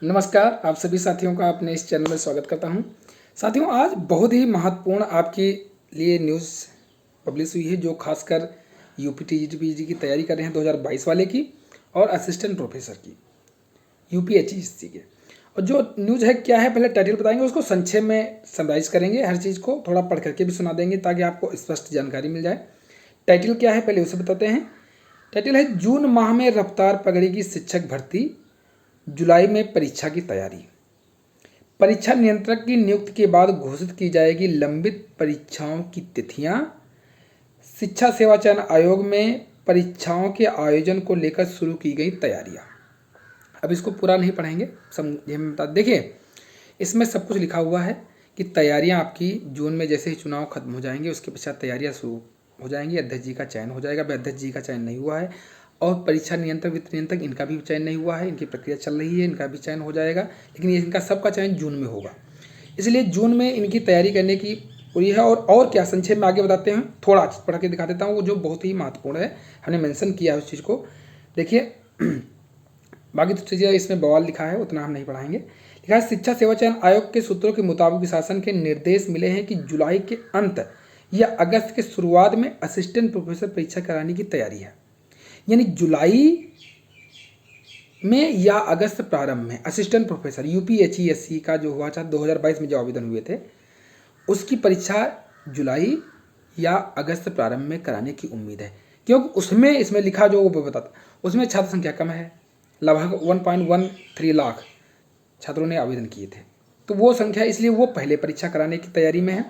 नमस्कार, आप सभी साथियों का अपने इस चैनल में स्वागत करता हूं। साथियों, आज बहुत ही महत्वपूर्ण आपके लिए न्यूज़ पब्लिश हुई है, जो खासकर यूपी टीजीटी पीजीटी की तैयारी कर रहे हैं 2022 वाले की और असिस्टेंट प्रोफेसर की यूपीएचईसी के। और जो न्यूज़ है क्या है, पहले टाइटल बताएंगे, उसको संक्षेप में समराइज करेंगे, हर चीज़ को थोड़ा पढ़ करके भी सुना देंगे ताकि आपको स्पष्ट जानकारी मिल जाए। टाइटल क्या है पहले उसे बताते हैं। टाइटल है जून माह में रफ्तार पकड़ेगी शिक्षक भर्ती, जुलाई में परीक्षा की तैयारी। परीक्षा नियंत्रक की नियुक्ति के बाद घोषित की जाएगी लंबित परीक्षाओं की तिथियां। शिक्षा सेवा चयन आयोग में परीक्षाओं के आयोजन को लेकर शुरू की गई तैयारियां। अब इसको पूरा नहीं पढ़ेंगे, समझे में बता। देखिए, इसमें सब कुछ लिखा हुआ है कि तैयारियां आपकी जून में जैसे ही चुनाव खत्म हो जाएंगे उसके पश्चात तैयारियां शुरू हो जाएंगी। अध्यक्ष जी का चयन हो जाएगा। अध्यक्ष जी का चयन नहीं हुआ है और परीक्षा नियंत्रक वित्त नियंत्रक इनका भी चयन नहीं हुआ है, इनकी प्रक्रिया चल रही है, इनका भी चयन हो जाएगा, लेकिन इनका सबका चयन जून में होगा। इसलिए जून में इनकी तैयारी करने की पूरी है। और क्या संक्षेप में आगे बताते हैं, थोड़ा पढ़ के दिखा देता हूँ, वो जो बहुत ही महत्वपूर्ण है, हमने मेंशन किया है उस चीज़ को। देखिए, बाकी तो चीज़ें इसमें बवाल लिखा है, उतना हम नहीं पढ़ाएंगे। लिखा है शिक्षा सेवा चयन आयोग के सूत्रों के मुताबिक शासन के निर्देश मिले हैं कि जुलाई के अंत या अगस्त के शुरुआत में असिस्टेंट प्रोफेसर परीक्षा कराने की तैयारी है। यानी जुलाई में या अगस्त प्रारंभ में असिस्टेंट प्रोफेसर यूपीएचईएससी का जो हुआ था 2022 में जो आवेदन हुए थे, उसकी परीक्षा जुलाई या अगस्त प्रारंभ में कराने की उम्मीद है, क्योंकि उसमें इसमें लिखा जो वो बताता, उसमें छात्र संख्या कम है, लगभग 1.13 लाख छात्रों ने आवेदन किए थे, तो वो संख्या, इसलिए वो पहले परीक्षा कराने की तैयारी में है।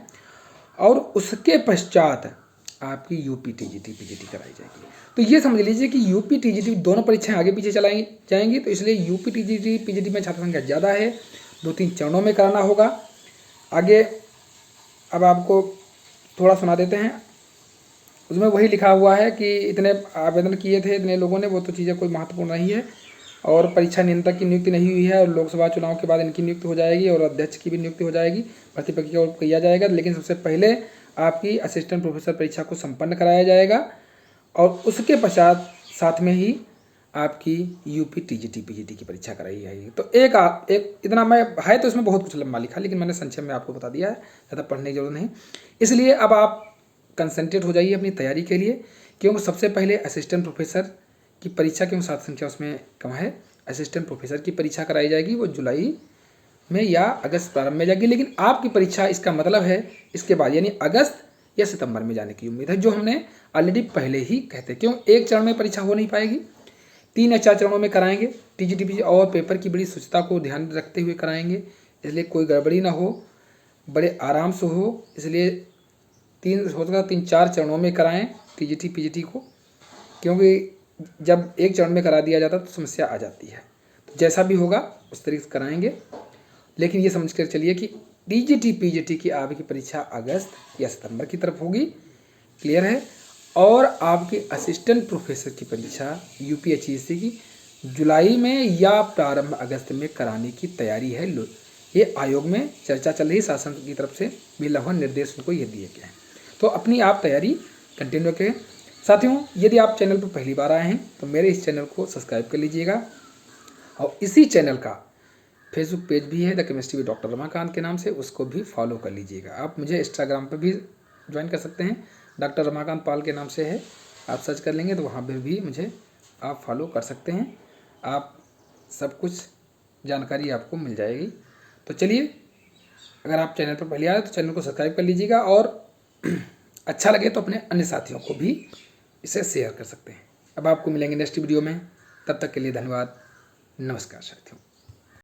और उसके पश्चात आपकी यूपी टीजीटी पीजीटी कराई जाएगी। तो ये समझ लीजिए कि यूपी टीजीटी दोनों परीक्षाएं आगे पीछे चलाई जाएंगी, तो इसलिए यूपी टीजीटी पीजीटी में छात्र संख्या ज़्यादा है, 2-3 चरणों में कराना होगा। आगे अब आपको थोड़ा सुना देते हैं। उसमें वही लिखा हुआ है कि इतने आवेदन किए थे इतने लोगों ने, वो तो चीज़ें कोई महत्वपूर्ण नहीं है। और परीक्षा नियंत्रक की नियुक्ति नहीं हुई है और लोकसभा चुनाव के बाद इनकी नियुक्ति हो जाएगी और अध्यक्ष की भी नियुक्ति हो जाएगी, भर्ती प्रक्रिया को किया जाएगा। लेकिन सबसे पहले आपकी असिस्टेंट प्रोफेसर परीक्षा को संपन्न कराया जाएगा और उसके पश्चात साथ में ही आपकी यूपी टीजीटी पीजीटी की परीक्षा कराई जाएगी। तो एक इतना मैं है, तो इसमें बहुत कुछ लंबा लिखा, लेकिन मैंने संक्षेप में आपको बता दिया है, ज़्यादा पढ़ने की जरूरत नहीं। इसलिए अब आप कंसंट्रेट हो जाइए अपनी तैयारी के लिए, क्योंकि सबसे पहले असिस्टेंट प्रोफेसर की परीक्षा, क्योंकि छात्र संख्या उसमें कम है, असिस्टेंट प्रोफेसर की परीक्षा कराई जाएगी, वो जुलाई में या अगस्त प्रारंभ में जाएगी। लेकिन आपकी परीक्षा, इसका मतलब है इसके बाद यानी अगस्त या सितंबर में जाने की उम्मीद है, जो हमने ऑलरेडी पहले ही कहते। क्यों एक चरण में परीक्षा हो नहीं पाएगी, 3 या 4 चरणों में कराएंगे टीजीटी पीजी, और पेपर की बड़ी स्वच्छता को ध्यान रखते हुए कराएंगे, इसलिए कोई गड़बड़ी ना हो, बड़े आराम से हो। इसलिए 3-4 चरणों में कराएं टीजीटी पीजीटी को, क्योंकि जब एक चरण में करा दिया जाता तो समस्या आ जाती है। तो जैसा भी होगा उस तरीके से कराएंगे, लेकिन ये समझ कर चलिए कि टीजीटी पीजीटी की आपकी परीक्षा अगस्त या सितंबर की तरफ होगी, क्लियर है। और आपकी असिस्टेंट प्रोफेसर की परीक्षा यूपीएचईसी की जुलाई में या प्रारंभ अगस्त में कराने की तैयारी है। ये आयोग में चर्चा चल रही, शासन की तरफ से भी लगभग निर्देश उनको ये दिए गए हैं। तो अपनी आप तैयारी कंटिन्यू करें। साथियों, यदि आप चैनल पर पहली बार आए हैं तो मेरे इस चैनल को सब्सक्राइब कर लीजिएगा, और इसी चैनल का फेसबुक पेज भी है the chemistry with doctor Ramakant के नाम से, उसको भी फॉलो कर लीजिएगा। आप मुझे इंस्टाग्राम पर भी ज्वाइन कर सकते हैं, डॉक्टर रमाकांत पाल के नाम से है, आप सर्च कर लेंगे तो वहाँ पर भी मुझे आप फॉलो कर सकते हैं। आप सब कुछ जानकारी आपको मिल जाएगी। तो चलिए, अगर आप चैनल पर पहले आए तो चैनल को सब्सक्राइब कर लीजिएगा, और अच्छा लगे तो अपने अन्य साथियों को भी इसे शेयर कर सकते हैं। अब आपको मिलेंगे नेक्स्ट वीडियो में, तब तक के लिए धन्यवाद। नमस्कार साथियों।